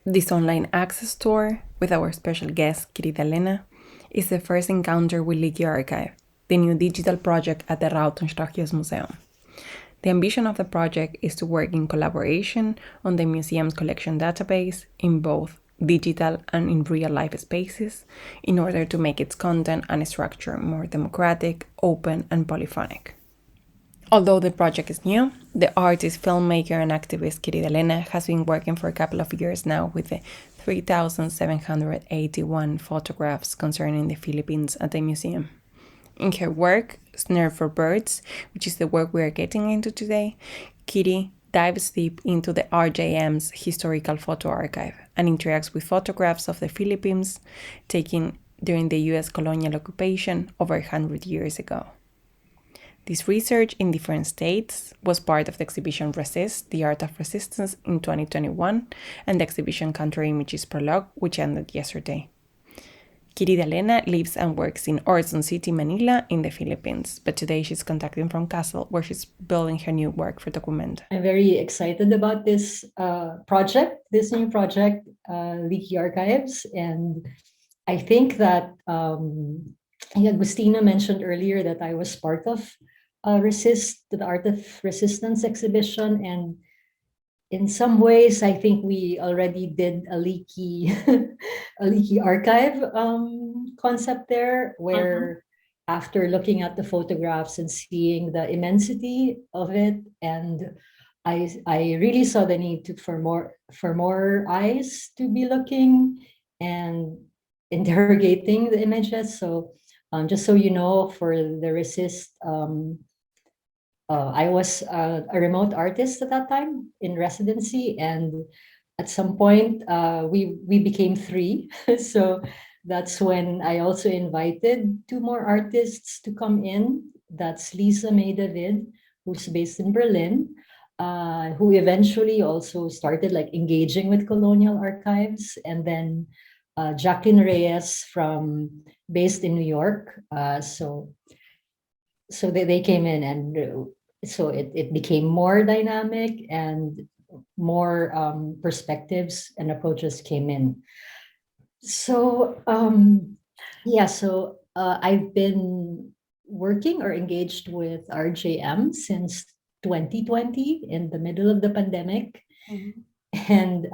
This online access tour with our special guest, Kiri Dalena, is the first encounter with Leaky Archive, the new digital project at the Rautenstrauch-Joest Museum. The ambition of the project is to work in collaboration on the museum's collection database in both digital and in real-life spaces in order to make its content and structure more democratic, open, and polyphonic. Although the project is new, the artist, filmmaker, and activist Kiri Dalena has been working for a couple of years now with the 3,781 photographs concerning the Philippines at the museum. In her work, Snare for Birds, which is the work we are getting into today, Kiri dives deep into the RJM's historical photo archive and interacts with photographs of the Philippines taken during the US colonial occupation over 100 years ago. This research in different states was part of the exhibition Resist, The Art of Resistance in 2021 and the exhibition COUNTERIMAGES Prolog, which ended yesterday. Kiri Dalena lives and works in Orzon City, Manila, in the Philippines, but today she's contacting from Kassel, where she's building her new work for documenta. I'm very excited about this new project, Leaky Archives, and I think that Agustina mentioned earlier that I was part of the Art of Resistance exhibition, and in some ways, I think we already did a leaky, a leaky archive concept there, where after looking at the photographs and seeing the immensity of it, and I really saw the need for more eyes to be looking and interrogating the images. So just so you know, for the Resist. I was a remote artist at that time in residency, and at some point we became three. So that's when I also invited two more artists to come in. That's Lisa May David, who's based in Berlin, who eventually also started like engaging with colonial archives, and then Jacqueline Reyes based in New York. So they came in, and so it became more dynamic, and more perspectives and approaches came in. So I've been working or engaged with RJM since 2020 in the middle of the pandemic. And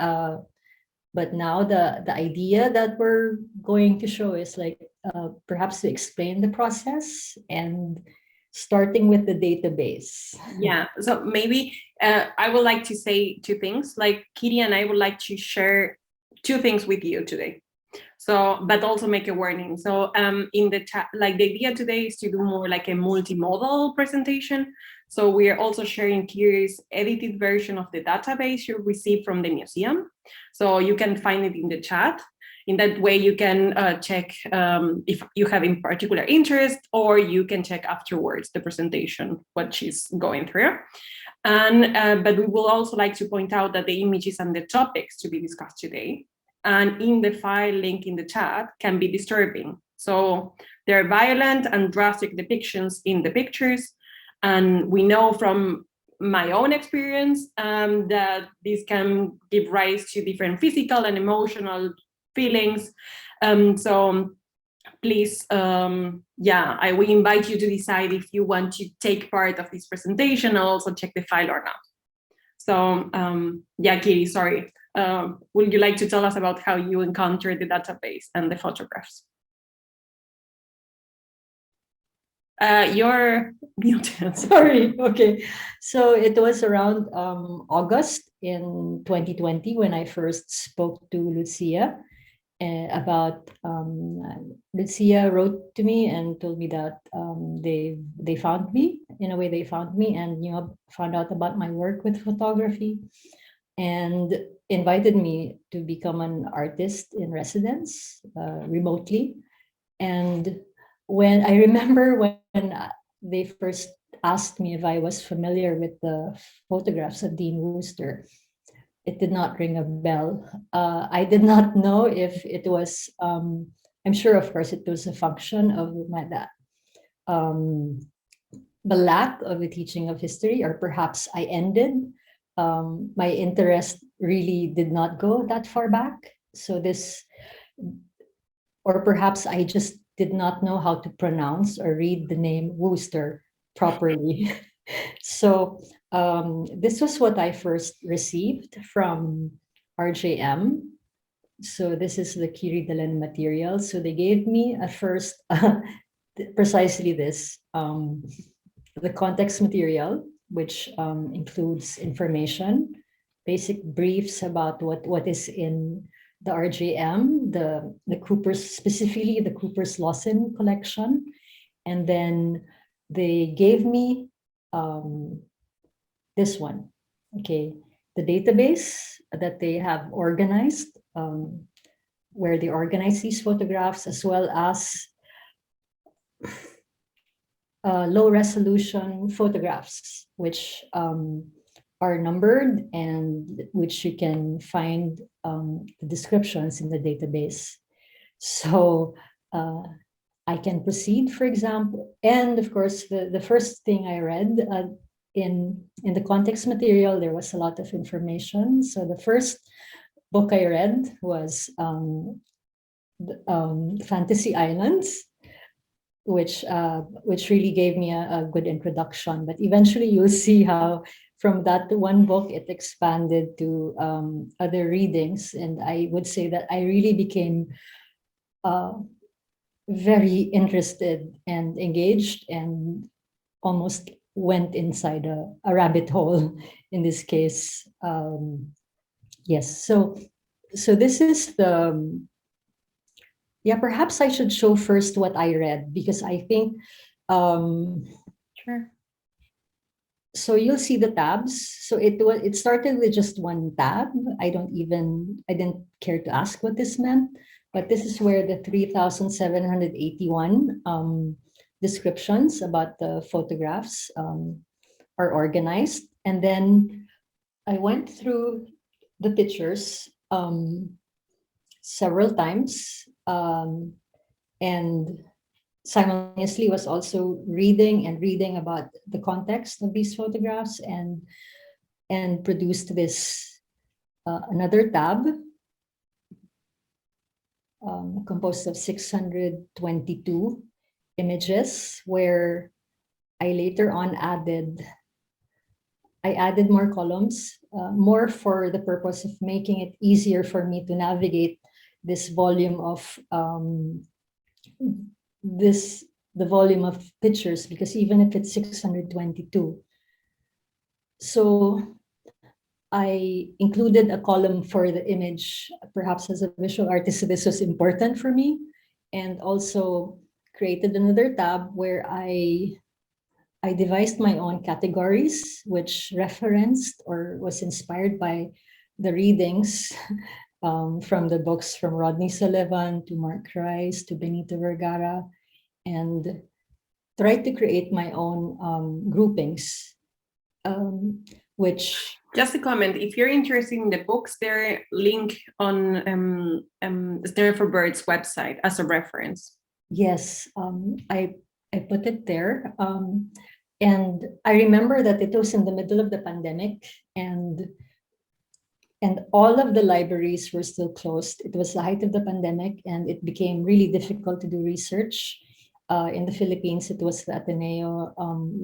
but now the idea that we're going to show is like perhaps to explain the process, and starting with the database. Yeah, so maybe I would like to say two things. Like Kiri and I would like to share two things with you today. So, but also make a warning. So in the chat, like the idea today is to do more like a multimodal presentation. So we are also sharing Kiri's edited version of the database you received from the museum. So you can find it in the chat. In that way, you can check if you have in particular interest, or you can check afterwards the presentation, what she's going through. And but we will also like to point out that the images and the topics to be discussed today and in the file link in the chat can be disturbing. So there are violent and drastic depictions in the pictures. And we know from my own experience that this can give rise to different physical and emotional feelings. So please, we invite you to decide if you want to take part of this presentation and also check the file or not. So Kiri, sorry. Would you like to tell us about how you encountered the database and the photographs? You're muted. Sorry. Okay. So it was around August in 2020 when I first spoke to Lucia about Lucia wrote to me and told me that they found me. In a way, they found me and found out about my work with photography, and invited me to become an artist in residence remotely. And when I remember when they first asked me if I was familiar with the photographs of Dean Wooster, it did not ring a bell. I did not know if it was, I'm sure, of course, it was a function of the lack of a teaching of history, or perhaps I ended my interest really did not go that far back. So this, or perhaps I just did not know how to pronounce or read the name Wooster properly. So this was what I first received from RJM. So this is the Kiri Dalena material. So they gave me at first precisely this, the context material, which includes information, basic briefs about what is in the RJM, the Cooper's, specifically the Cooper's Lawson collection. And then they gave me this one, okay, the database that they have organized, where they organize these photographs, as well as low resolution photographs, which are numbered and which you can find the descriptions in the database. So I can proceed, for example, and of course, the first thing I read in the context material, there was a lot of information. So the first book I read was Fantasy Islands, which really gave me a good introduction. But eventually you'll see how from that one book, it expanded to other readings. And I would say that I really became very interested and engaged and almost went inside a rabbit hole in this case. Yes, so this is the, yeah, perhaps I should show first what I read, because I think, Sure. so you'll see the tabs. So it started with just one tab. I didn't care to ask what this meant, but this is where the 3,781 descriptions about the photographs are organized. And then I went through the pictures several times, and simultaneously was also reading about the context of these photographs, and produced this another tab composed of 622 images, where I later on added more columns, more for the purpose of making it easier for me to navigate this volume of the volume of pictures, because even if it's 622, so I included a column for the image. Perhaps as a visual artist, this was important for me, and also created another tab where I devised my own categories, which referenced or was inspired by the readings from the books from Rodney Sullivan to Mark Rice to Benito Vergara, and tried to create my own groupings, which... Just a comment, if you're interested in the books, they're linked on Snare for Birds website as a reference. Yes, I put it there. And I remember that it was in the middle of the pandemic, and all of the libraries were still closed. It was the height of the pandemic, and it became really difficult to do research. In the Philippines, it was the Ateneo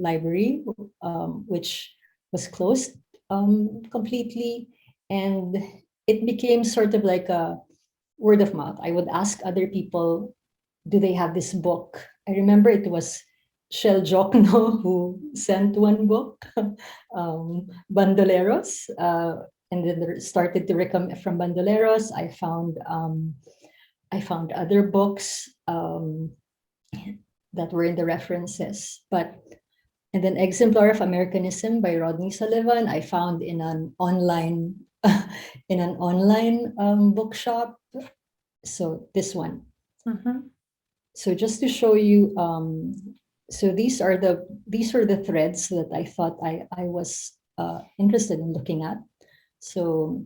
library, which was closed completely. And it became sort of like a word of mouth. I would ask other people, do they have this book? I remember it was Shell Jokno who sent one book, Bandoleros, and then started to recommend from Bandoleros. I found other books that were in the references, and then Exemplar of Americanism by Rodney Sullivan I found in an online bookshop. So this one. Mm-hmm. So just to show you, so these are the threads that I thought I was interested in looking at. So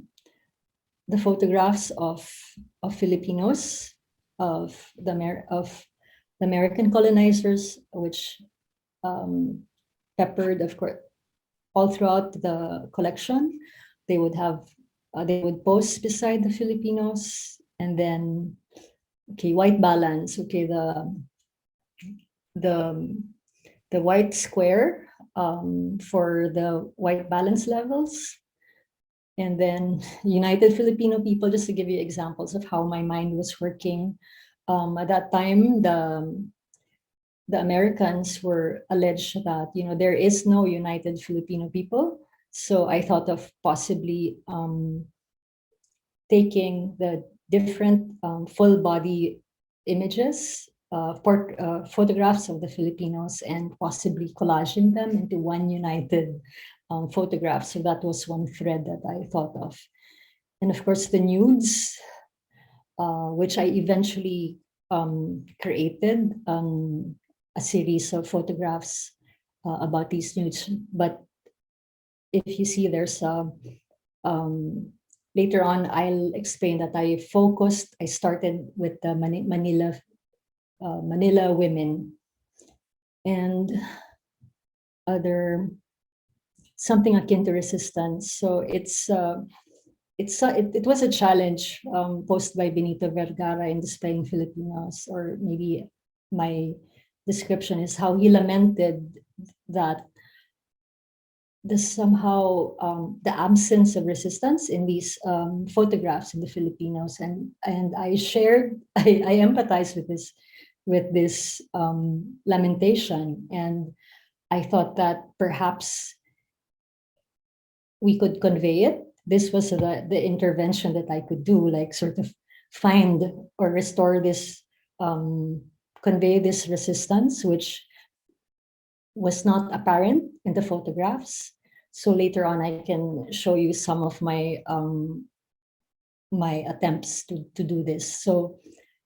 the photographs of Filipinos, of the American colonizers, which peppered, of course, all throughout the collection. They would have they would post beside the Filipinos, and then, okay, white balance. Okay, the white square for the white balance levels. And then United Filipino People, just to give you examples of how my mind was working. At that time, the Americans were alleged that, you know, there is no United Filipino People. So I thought of possibly taking the different full body images, photographs of the Filipinos, and possibly collaging them into one united photograph. So that was one thread that I thought of. And of course, the nudes, which I eventually created a series of photographs about these nudes. But if you see, there's a later on, I'll explain that I started with the Manila Women, and something akin to resistance. So it was a challenge posed by Benito Vergara in Displaying Filipinos, or maybe my description is how he lamented that the absence of resistance in these photographs of the Filipinos, and I empathize with this lamentation, and I thought that perhaps we could convey it. This was the intervention that I could do, like sort of find or restore this, convey this resistance, which was not apparent in the photographs. So later on, I can show you some of my my attempts to do this. So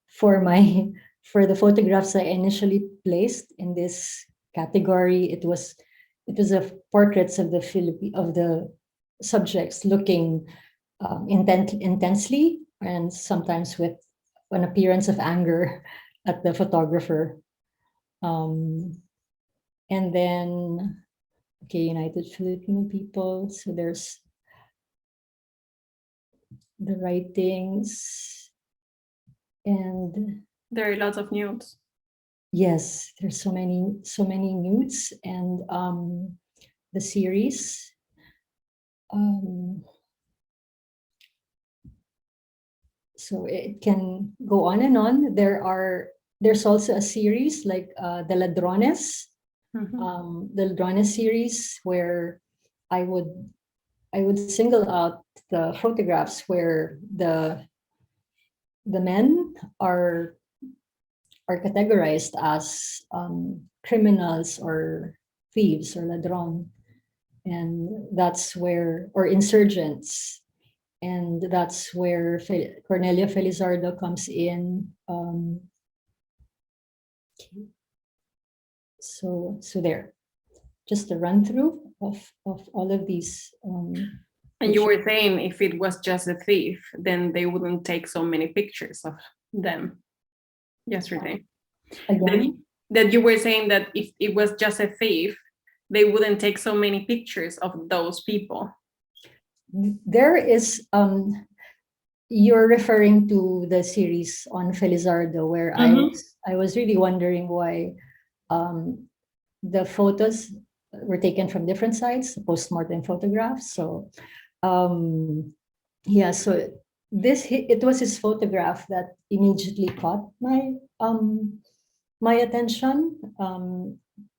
for the photographs I initially placed in this category, it was of portraits of the subjects looking intensely, and sometimes with an appearance of anger at the photographer. And then, okay, United Filipino People. So there's the writings, and there are lots of nudes. Yes, there's so many nudes, and the series. So it can go on and on. There's also a series like the Ladrones. The Ladrones series, where I would single out the photographs where the men are categorized as criminals or thieves or ladron, and that's where, or insurgents, and that's where Cornelia Felizardo comes in. So there, just a run through of all of these. And you were saying if it was just a thief, then they wouldn't take so many pictures of them yesterday. Again? That you were saying that if it was just a thief, they wouldn't take so many pictures of those people. There is, you're referring to the series on Felizardo, where I was really wondering why the photos were taken from different sites, post-mortem photographs. So yeah, so it was his photograph that immediately caught my attention.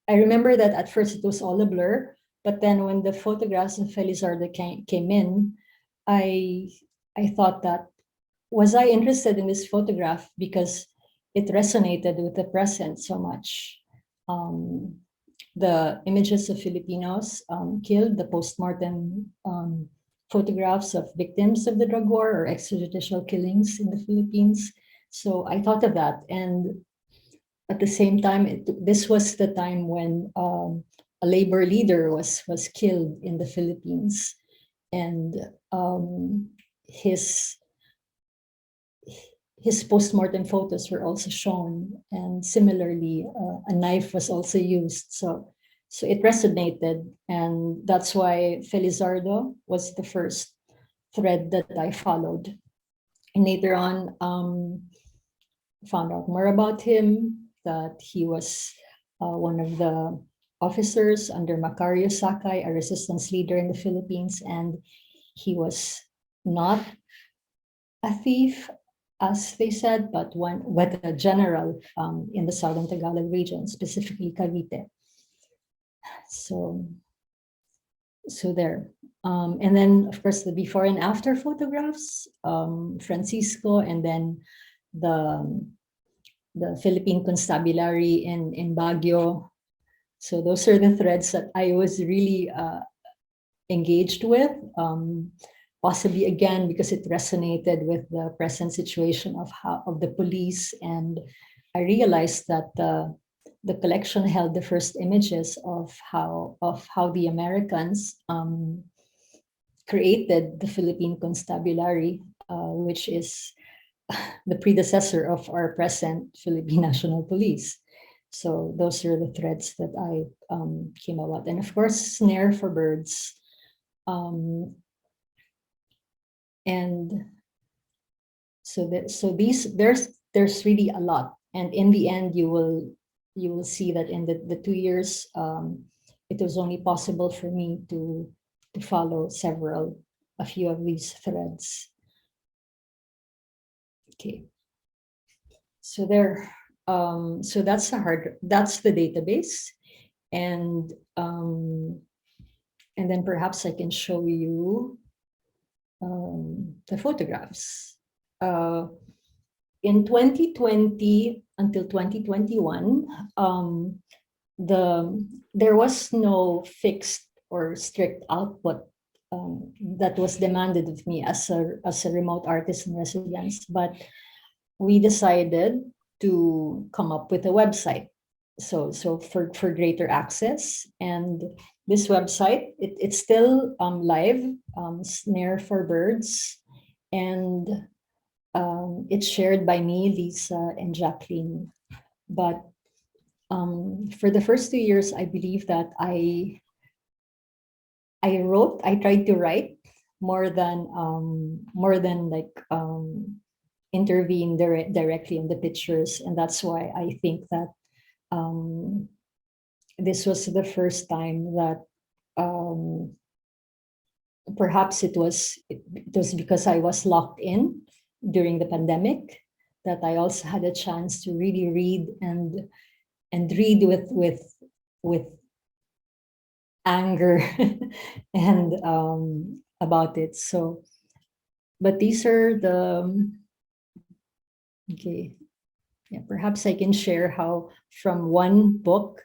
I remember that at first it was all a blur, but then when the photographs of Felizardo came in, I thought that, was I interested in this photograph because it resonated with the present so much. The images of Filipinos killed, the postmortem photographs of victims of the drug war or extrajudicial killings in the Philippines. So I thought of that, and at the same time, this was the time when a labor leader was killed in the Philippines, and his postmortem photos were also shown, and similarly, a knife was also used. So it resonated, and that's why Felizardo was the first thread that I followed. And later on, found out more about him, that he was one of the officers under Macario Sakay, a resistance leader in the Philippines, and he was not a thief, as they said, but a general in the Southern Tagalog region, specifically Cavite. So there. And then, of course, the before and after photographs, Francisco, and then the Philippine Constabulary in Baguio. So those are the threads that I was really engaged with, possibly again because it resonated with the present situation of the police, and I realized that the collection held the first images of how the Americans created the Philippine Constabulary, which is the predecessor of our present Philippine National Police. So those are the threads that I came about, and of course, Snare for Birds, and so there's really a lot, and in the end, you will see that in the 2 years, it was only possible for me to follow a few of these threads. Okay, so there, so that's the database, and then perhaps I can show you the photographs. In 2020 until 2021, there was no fixed or strict output that was demanded of me as a remote artist in residence, but we decided to come up with a website. So for greater access, and this website, it's still live, Snare for Birds, and it's shared by me, Lisa, and Jacqueline. But for the first 2 years, I believe that I tried to write more than like intervene directly in the pictures, and that's why I think that this was the first time that perhaps it was because I was locked in during the pandemic, that I also had a chance to really read and read with anger and about it. So, but these are the okay. Yeah, perhaps I can share how from one book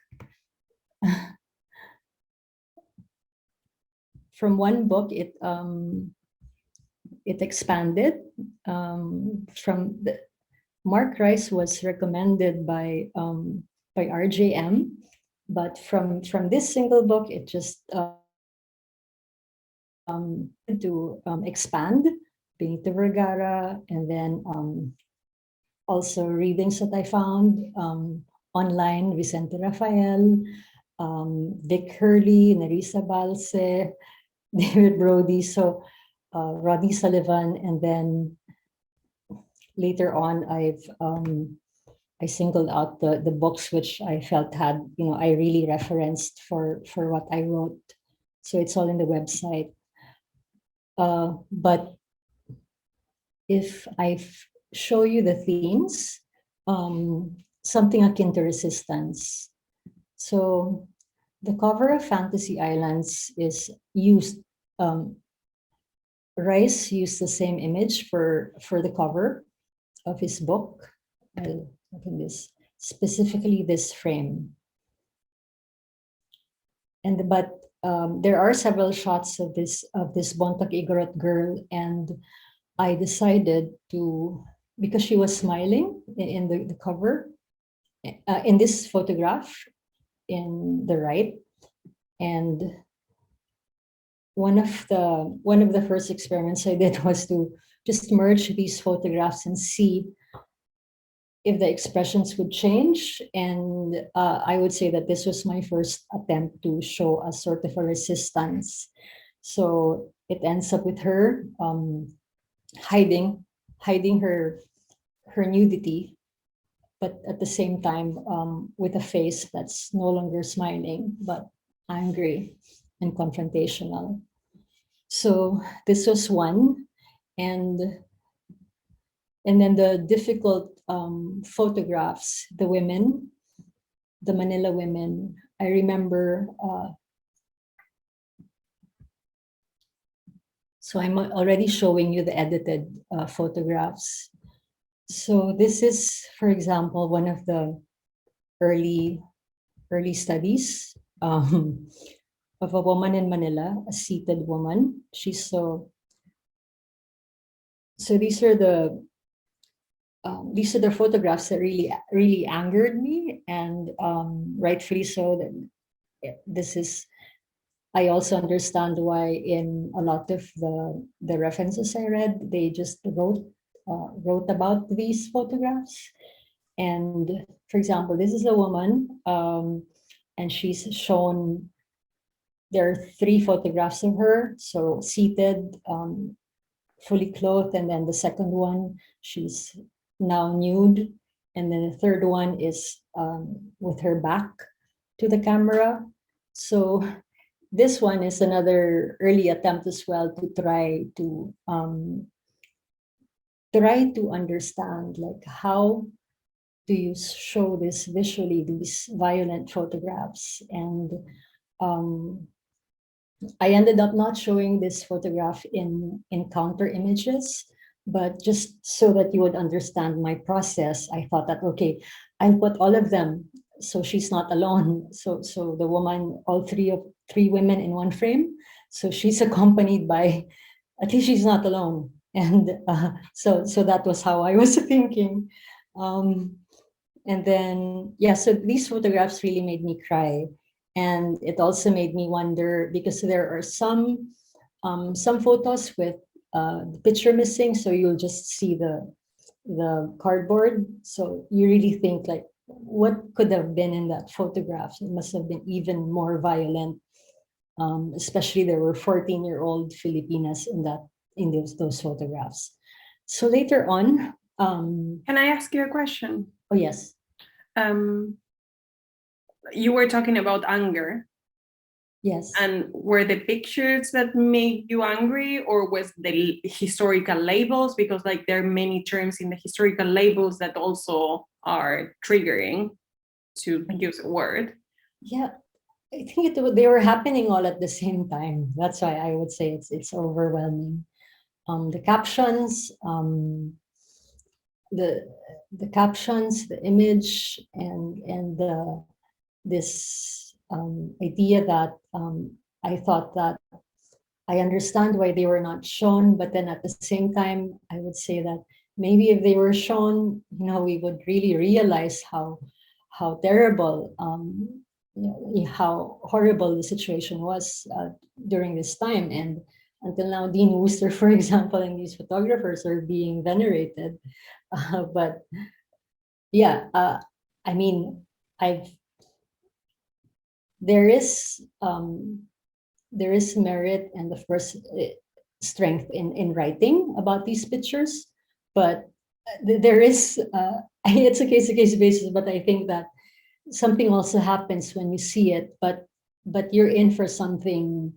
it expanded. From the Mark Rice was recommended by RJM, but from this single book, it just to expand Benito Vergara, and then also readings that I found online, Vicente Rafael, Vic Hurley, Nerissa Balse, David Brody, so Rodney Sullivan, and then later on, I singled out the books which I felt had, I really referenced for what I wrote. So it's all in the website. But if I show you the themes, something akin to resistance. So the cover of Fantasy Islands is used, Rice used the same image for the cover of his book. I'll open this, specifically this frame. But there are several shots of this Bontoc Igorot girl, and I decided to, because she was smiling in the cover, in this photograph in the right, and one of the first experiments I did was to just merge these photographs and see if the expressions would change. And I would say that this was my first attempt to show a sort of a resistance. So it ends up with her hiding her nudity, but at the same time with a face that's no longer smiling but angry and confrontational. So this was one, and then the difficult photographs, the women, the Manila women. I remember. So I'm already showing you the edited photographs. So this is, for example, one of the early studies of a woman in Manila, a seated woman. She's so these are the photographs that really angered me, and rightfully so. That this is, I also understand why in a lot of the references I read, they just wrote about these photographs. And for example, this is a woman, and she's shown. There are 3 photographs of her, so seated, fully clothed, and then the second one, she's now nude, and then the third one is with her back to the camera. So this one is another early attempt as well to try to understand, like, how do you show this visually, these violent photographs. And I ended up not showing this photograph in COUNTERIMAGES, but just so that you would understand my process, I thought that, okay, I'll put all of them so she's not alone. So the woman, all 3 women in one frame. So she's accompanied by, at least she's not alone. And so that was how I was thinking. And then, yeah, so these photographs really made me cry. And it also made me wonder, because there are some photos with the picture missing, so you'll just see the cardboard. So you really think, like, what could have been in that photograph? It must have been even more violent. Especially there were 14-year-old Filipinas in those photographs. So later on, can I ask you a question? Oh yes. You were talking about anger. Yes. And were the pictures that made you angry, or was the historical labels? Because, like, there are many terms in the historical labels that also are triggering, to use a word. Yeah, I think they were happening all at the same time. That's why I would say it's overwhelming. The captions, the captions, the image, and this idea that I thought that I understand why they were not shown, but then at the same time, I would say that maybe if they were shown, we would really realize how terrible, how horrible the situation was during this time. And until now, Dean Worcester, for example, and these photographers are being venerated. But yeah, I mean, there is merit and, of course, strength in writing about these pictures, but there is it's a case-to-case basis. But I think that something also happens when you see it, but you're in for something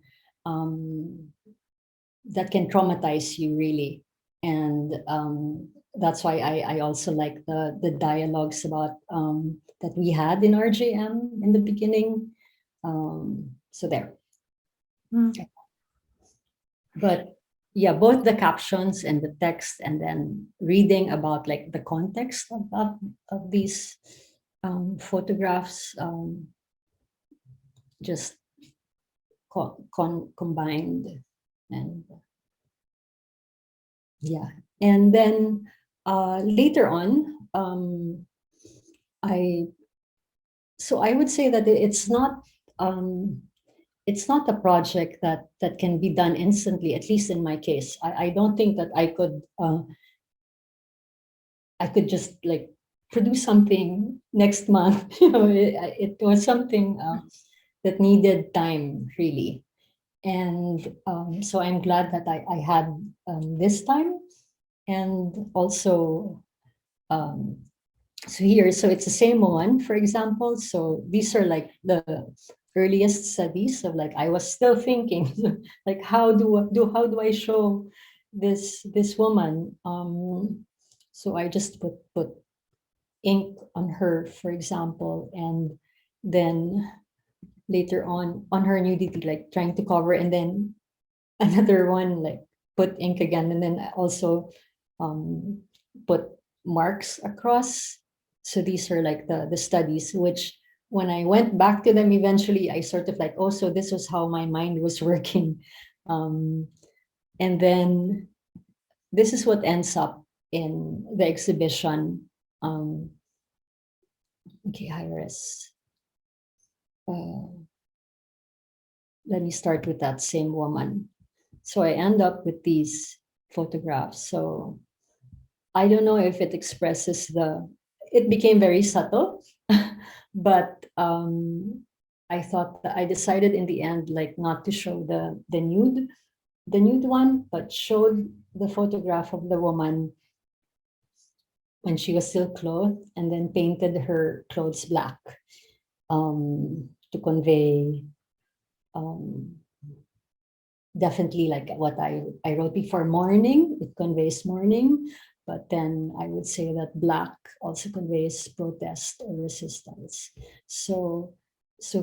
that can traumatize you, really. And that's why I also like the dialogues about that we had in RJM in the beginning. So there. Okay. But yeah, both the captions and the text, and then reading about, like, the context of these photographs, just combined. And yeah, and then later on, I would say that it's not a project that can be done instantly, at least in my case. I don't think that I could just, like, produce something next month. It was something that needed time, really. And so I'm glad that I had this time. And also, so here, so it's the same one, for example. So these are like the earliest studies of like, I was still thinking, like, how do I show this woman? So I just put ink on her, for example, and then later on her nudity, like trying to cover, and then another one, like put ink again, and then also put marks across. So these are like the studies, which when I went back to them eventually, I sort of like, oh, so this was how my mind was working. And then this is what ends up in the exhibition. Okay, Iris. Let me start with that same woman. So I end up with these photographs. So I don't know if it expresses it became very subtle, but I thought that I decided in the end, like not to show the nude one, but showed the photograph of the woman when she was still clothed, and then painted her clothes black to convey definitely like what I wrote before, mourning. It conveys mourning, but then I would say that black also conveys protest or resistance. So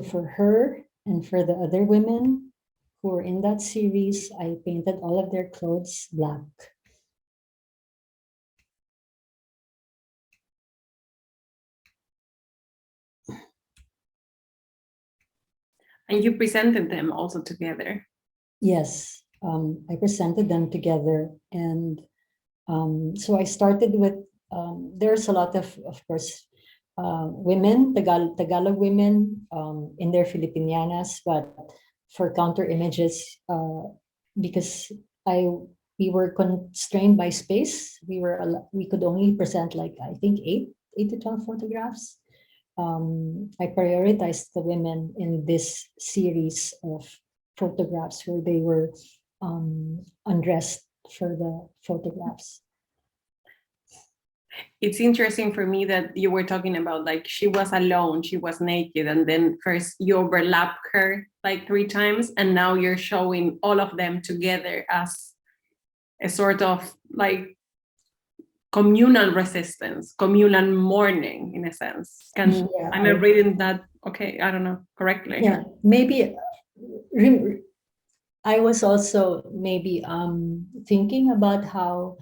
for her and for the other women who were in that series, I painted all of their clothes black. And you presented them also together. Yes, I presented them together, and so I started with, there's a lot of course, women, Tagalog women in their Filipinianas, but for counter images, because we were constrained by space, we could only present like, I think 8 to 12 photographs. I prioritized the women in this series of photographs where they were undressed for the photographs. It's interesting for me that you were talking about like she was alone, she was naked, and then first you overlap her like 3 times, and now you're showing all of them together as a sort of like communal resistance, communal mourning in a sense. Am I reading that okay? I don't know, correctly? Yeah, maybe I was also maybe thinking about how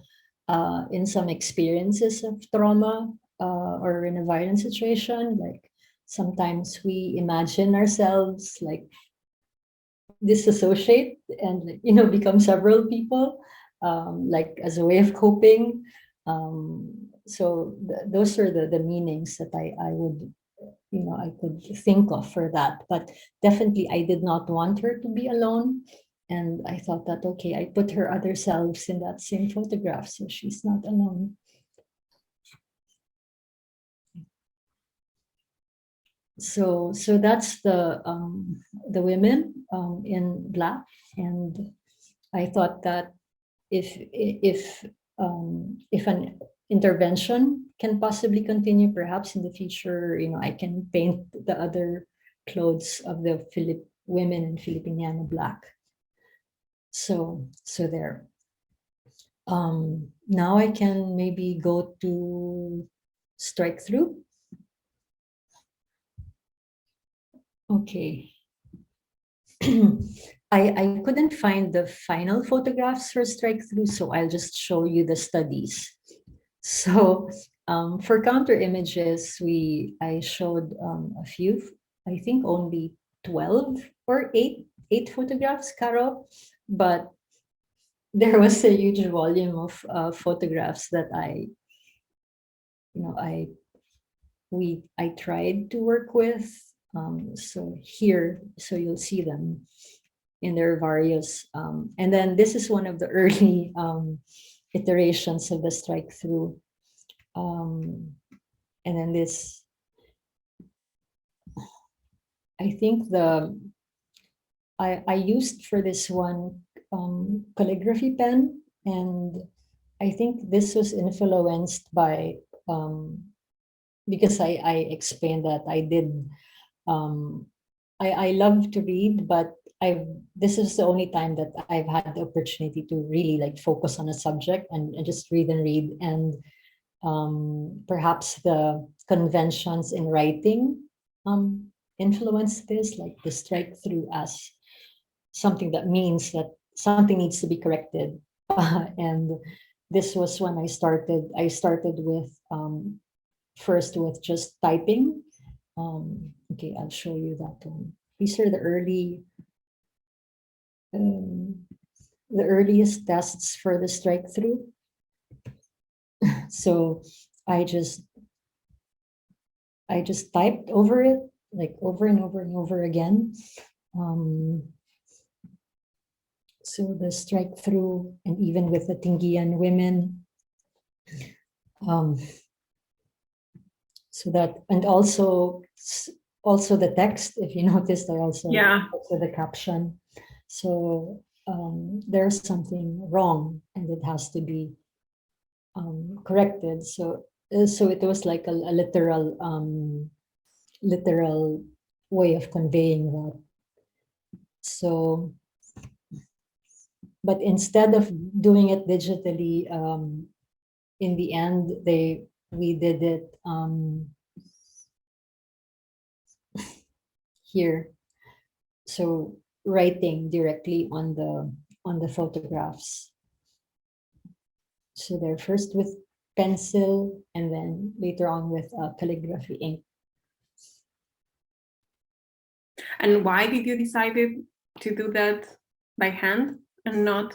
in some experiences of trauma or in a violent situation, like sometimes we imagine ourselves like disassociate and become several people, like as a way of coping. So those are the meanings that I would, I could think of for that. But definitely I did not want her to be alone. And I thought that, okay, I put her other selves in that same photograph, so she's not alone. So that's the women in black, and I thought that if an intervention can possibly continue, perhaps in the future, I can paint the other clothes of the women in Filipiniana black. So there. Now I can maybe go to strike through. Okay. I couldn't find the final photographs for strike through, so I'll just show you the studies. So for counter images, I showed a few, I think only 12 or 8 photographs, Caro, but there was a huge volume of photographs that I tried to work with. So here, so you'll see them in their various, and then this is one of the early iterations of the strike through. And then this, I think I used for this one calligraphy pen, and I think this was influenced by because I explained that I did I love to read, but this is the only time that I've had the opportunity to really like focus on a subject and just read and read. And perhaps the conventions in writing influence this, like the strike through as something that means that something needs to be corrected. And this was when I started with first with just typing. Okay, I'll show you that one. These are the earliest tests for the strike through. So I just typed over it, like over and over and over again. So the strike through, and even with the Tinggian women. So that, and also the text, if you noticed, I also the caption. So there's something wrong and it has to be corrected. So it was like a literal way of conveying that. So, but instead of doing it digitally, in the end, we did it here. So writing directly on the photographs. So they're first with pencil and then later on with calligraphy ink. And why did you decide to do that by hand and not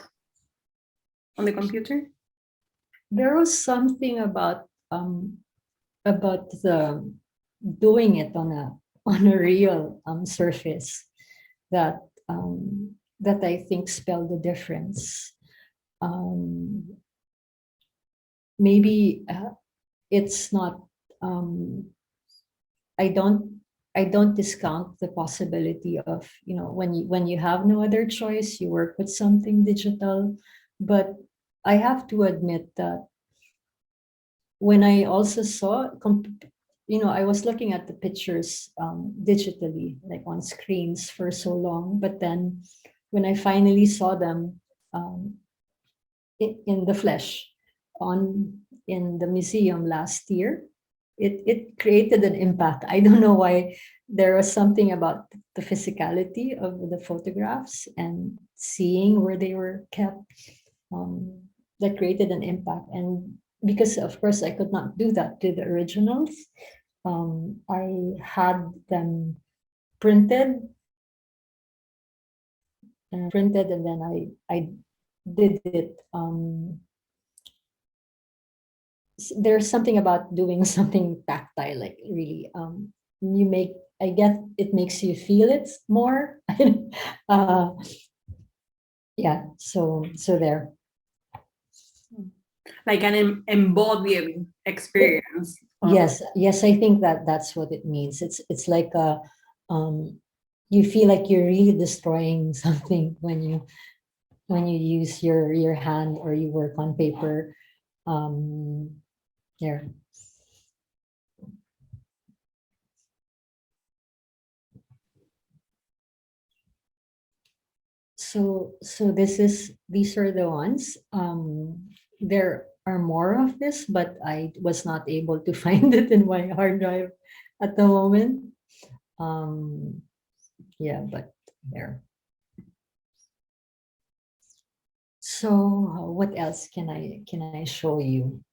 on the computer? There was something about the doing it on a real surface that I think spelled the difference. Maybe it's not. I don't discount the possibility of, when you have no other choice, you work with something digital. But I have to admit that when I also saw, I was looking at the pictures digitally, like on screens for so long, but then when I finally saw them in the flesh in the museum last year, it created an impact. I don't know why. There was something about the physicality of the photographs and seeing where they were kept that created an impact. And because of course I could not do that to the originals, I had them printed and then I did it. There's something about doing something tactile, like really I guess it makes you feel it more. Yeah, so there. Like an embodied experience. Yes, I think that's what it means. It's like you feel like you're really destroying something when you use your hand or you work on paper. There. So these are the ones. There are more of this, but I was not able to find it in my hard drive at the moment. Yeah, but there. So what else can I show you?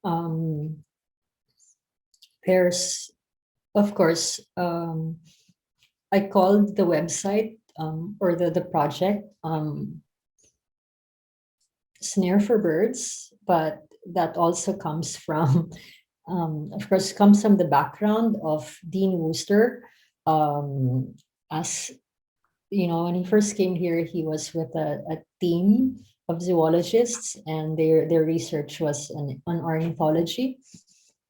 There's, of course, I called the website or the project Snare for Birds, but that also comes from, of course, comes from the background of Dean Wooster. As you know, when he first came here, he was with a team of zoologists, and their research was on ornithology.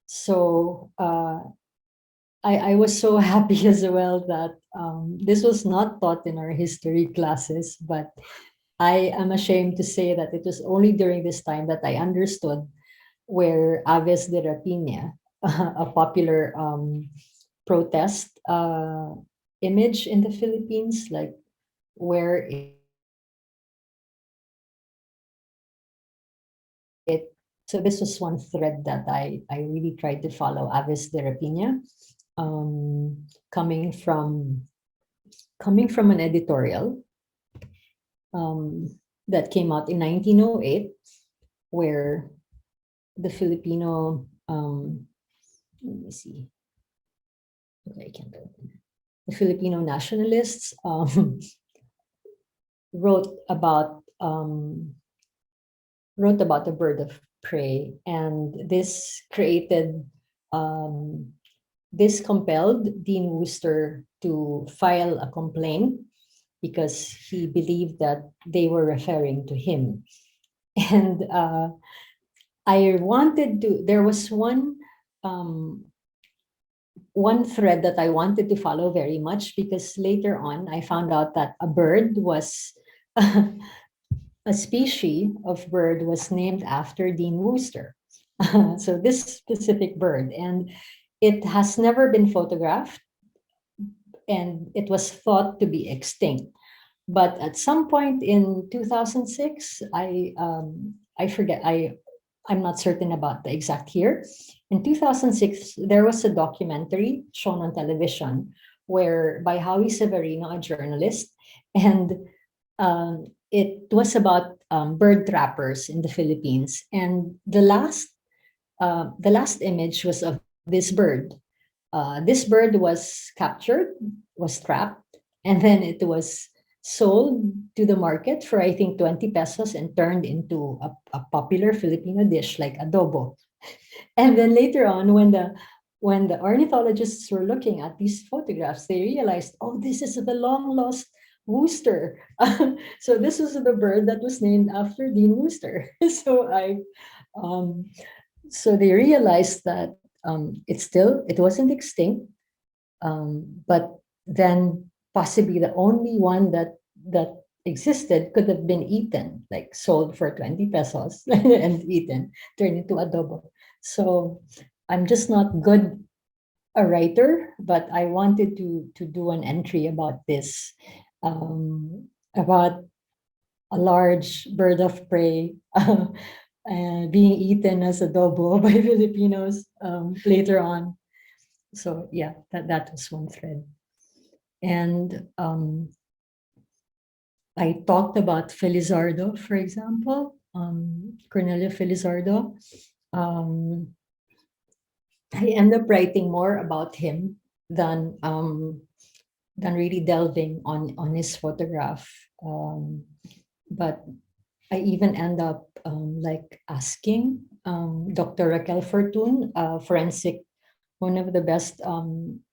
So I was so happy as well that this was not taught in our history classes, but I am ashamed to say that it was only during this time that I understood where Aves de Rapina, a popular protest image in the Philippines, like where it so this was one thread that I really tried to follow, Aves de Rapina, coming from an editorial that came out in 1908, where the Filipino let me see. Okay, I can't open. The Filipino nationalists wrote about the bird of prey, and this created this compelled Dean Worcester to file a complaint because he believed that they were referring to him. And I wanted to, there was one thread that I wanted to follow very much, because later on I found out that a bird was, a species of bird was named after Dean Worcester. So this specific bird, and it has never been photographed, and it was thought to be extinct. But at some point in 2006, I forget, I'm not certain about the exact year. In 2006, there was a documentary shown on television where by Howie Severino, a journalist, and it was about bird trappers in the Philippines. And the last image was of this bird. This bird was captured, was trapped, and then it was sold to the market for, I think, 20 pesos and turned into a popular Filipino dish like adobo. And then later on, when the ornithologists were looking at these photographs, they realized, oh, this is the long lost Worcester. So this was the bird that was named after Dean Worcester. So so they realized that it wasn't extinct, but then possibly the only one that existed could have been eaten, like sold for 20 pesos and eaten, turned into adobo. So I'm just not good a writer, but I wanted to do an entry about this, about a large bird of prey being eaten as adobo by Filipinos later on. So yeah, that was one thread. And I talked about Felizardo, for example, Cornelio Felizardo. I end up writing more about him than really delving on his photograph. But I even end up like asking Dr. Raquel Fortun, one of the best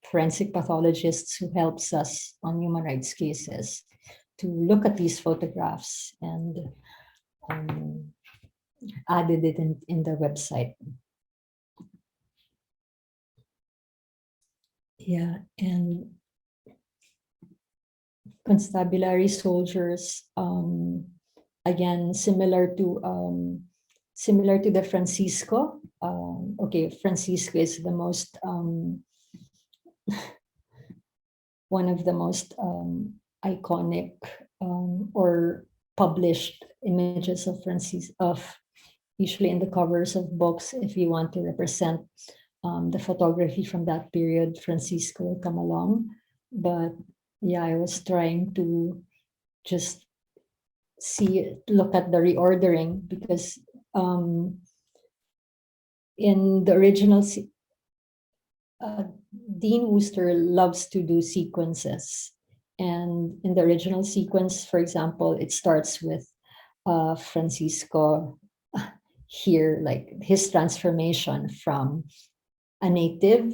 forensic pathologists who helps us on human rights cases, to look at these photographs, and added it in the website. Yeah, and constabulary soldiers, again, similar to the Francisco. Okay, Francisco is the most one of the most iconic or published images of usually in the covers of books. If you want to represent the photography from that period, Francisco will come along. But yeah, I was trying to just look at the reordering, because in the original, Dean Worcester loves to do sequences. And in the original sequence, for example, it starts with Francisco here, like his transformation from a native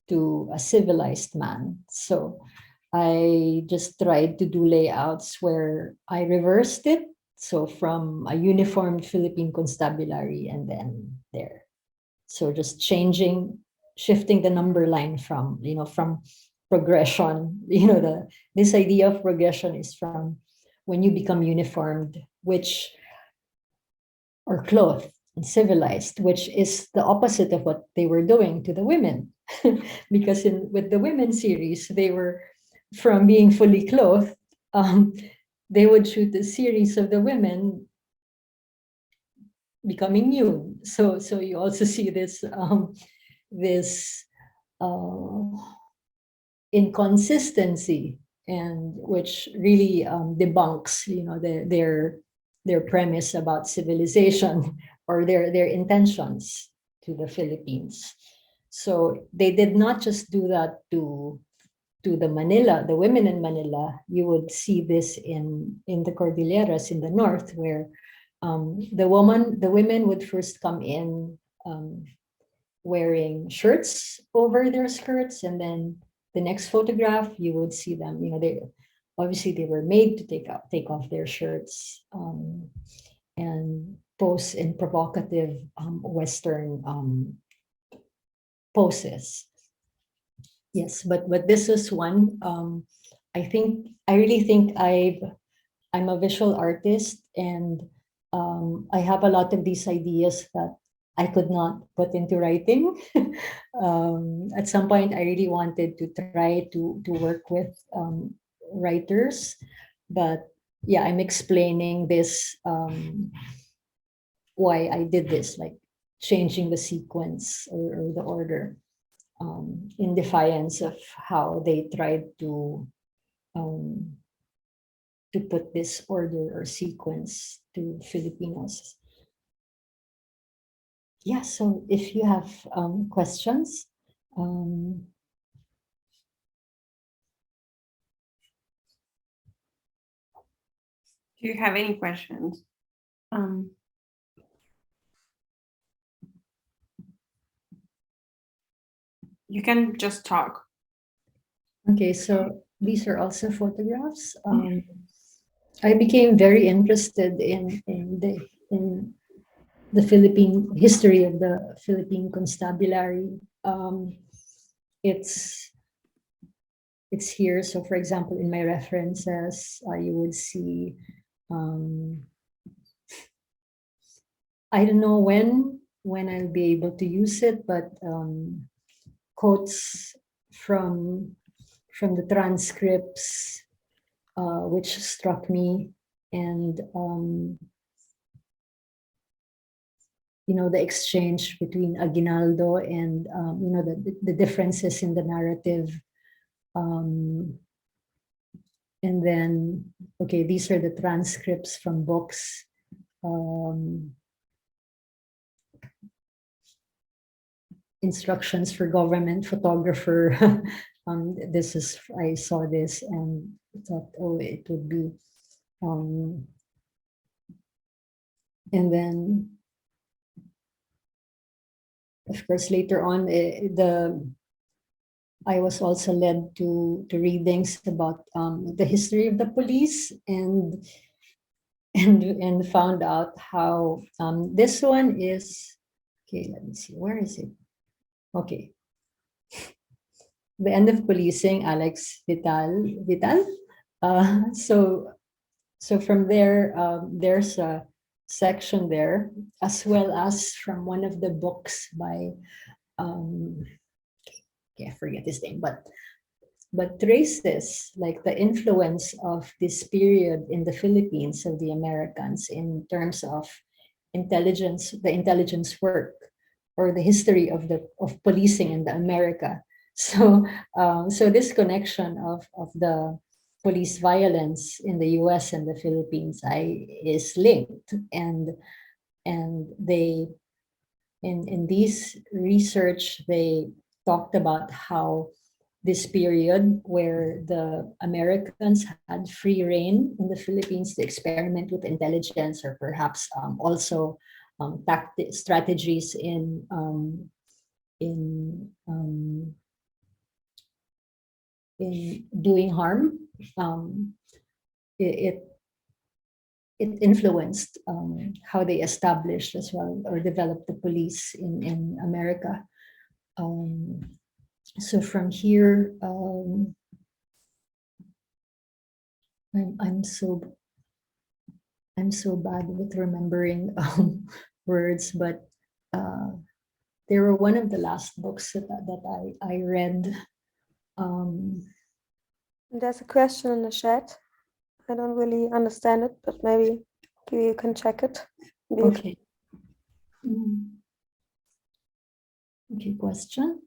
to a civilized man. So I just tried to do layouts where I reversed it. So from a uniformed Philippine constabulary, and then there. So just changing shifting the number line from, from progression, this idea of progression is from when you become uniformed, which, or clothed and civilized, which is the opposite of what they were doing to the women. Because with the women series, they were from being fully clothed, they would shoot a series of the women becoming nude. So you also see this this inconsistency, and which really debunks, their premise about civilization or their intentions to the Philippines. So they did not just do that to the women in Manila. You would see this in the Cordilleras in the north, where the women would first come in wearing shirts over their skirts, and then the next photograph you would see them, they were made to take off their shirts and pose in provocative Western poses. Yes, but this is one. I really think I'm a visual artist, and I have a lot of these ideas that I could not put into writing. At some point, I really wanted to try to work with writers, but yeah, I'm explaining this, why I did this, like changing the sequence or the order, in defiance of how they tried to put this order or sequence to Filipinos. Yeah, so if you have questions, Do you have any questions? You can just talk. okay, so these are also photographs. I became very interested in the Philippine history of the Philippine constabulary. It's here. So, for example, in my references, you would see. I don't know when I'll be able to use it, but quotes from the transcripts, which struck me, and the exchange between Aguinaldo and the differences in the narrative, and then these are the transcripts from books. Instructions for government photographer. I saw this and thought, oh, it would be, and then of course later on I was also led to readings about the history of the police, and found out how this one is, okay, let me see, where is it? Okay. The End of Policing, Alex Vital. So from there, there's a section there, as well as from one of the books by, I forget his name, but traces like the influence of this period in the Philippines of the Americans in terms of intelligence, the intelligence work, or the history of policing in the America. So this connection of the police violence in the U.S. and the Philippines is linked, and they in this research they talked about how this period where the Americans had free reign in the Philippines to experiment with intelligence, or perhaps also strategies in doing harm. It influenced how they established as well or developed the police in America. So from here, I'm so bad with remembering words, but they were one of the last books that I read. There's a question in the chat. I don't really understand it, but maybe you can check it. Okay. Okay, question.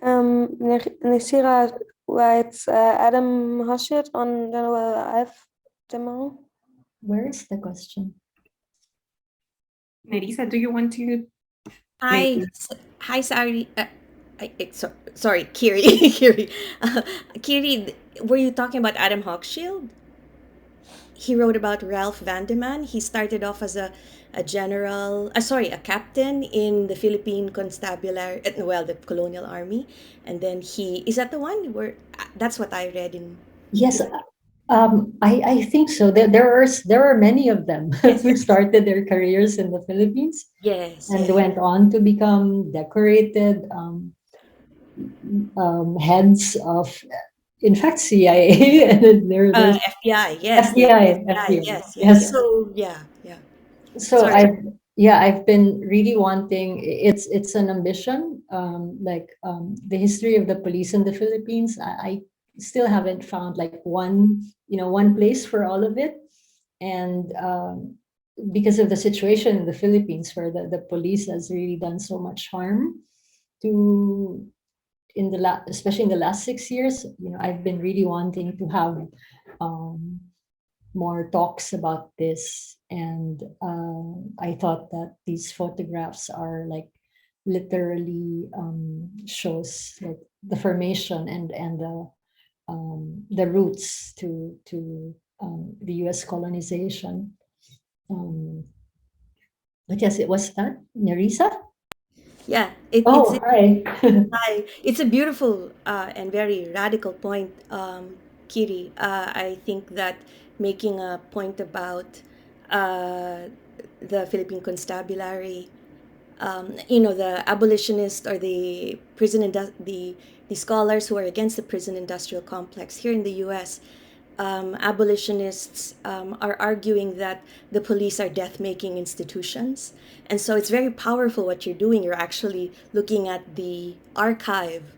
Nisira writes Adam Hoshit on General Alf demo. Where is the question? Nerissa, do you want to? Hi, hi, sorry. Sorry, Kiri. Kiri. Kiri, were you talking about Adam Hochschild? He wrote about Ralph Vandeman. He started off as a general, a captain in the Philippine Constabulary, well, the colonial army. And then is that the one where, that's what I read in. Yes, I think so. There are many of them who started their careers in the Philippines. Yes. And went on to become decorated heads of, in fact, CIA and there's FBI, yes. FBI, Yes. So, yeah. So Sorry. I've been really wanting. It's an ambition. The history of the police in the Philippines. I still haven't found like one place for all of it, and because of the situation in the Philippines, where the police has really done so much harm to especially in the last 6 years. I've been really wanting to have more talks about this, and I thought that these photographs are like literally shows like the formation and the roots to the U.S. colonization. But yes, it was that Nerissa. Yeah. Hi. Hi. It's a beautiful and very radical point, Kiri. I think that making a point about the Philippine Constabulary, the abolitionists or the the scholars who are against the prison industrial complex here in the U.S. Abolitionists are arguing that the police are death-making institutions. And so it's very powerful what you're doing. You're actually looking at the archive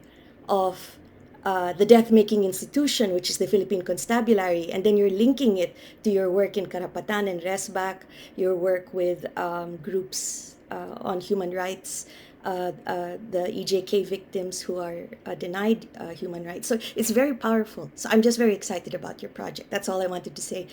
of the death-making institution, which is the Philippine Constabulary, and then you're linking it to your work in KARAPATAN and RESBAK, your work with groups on human rights, the EJK victims who are denied human rights. So it's very powerful. So I'm just very excited about your project. That's all I wanted to say.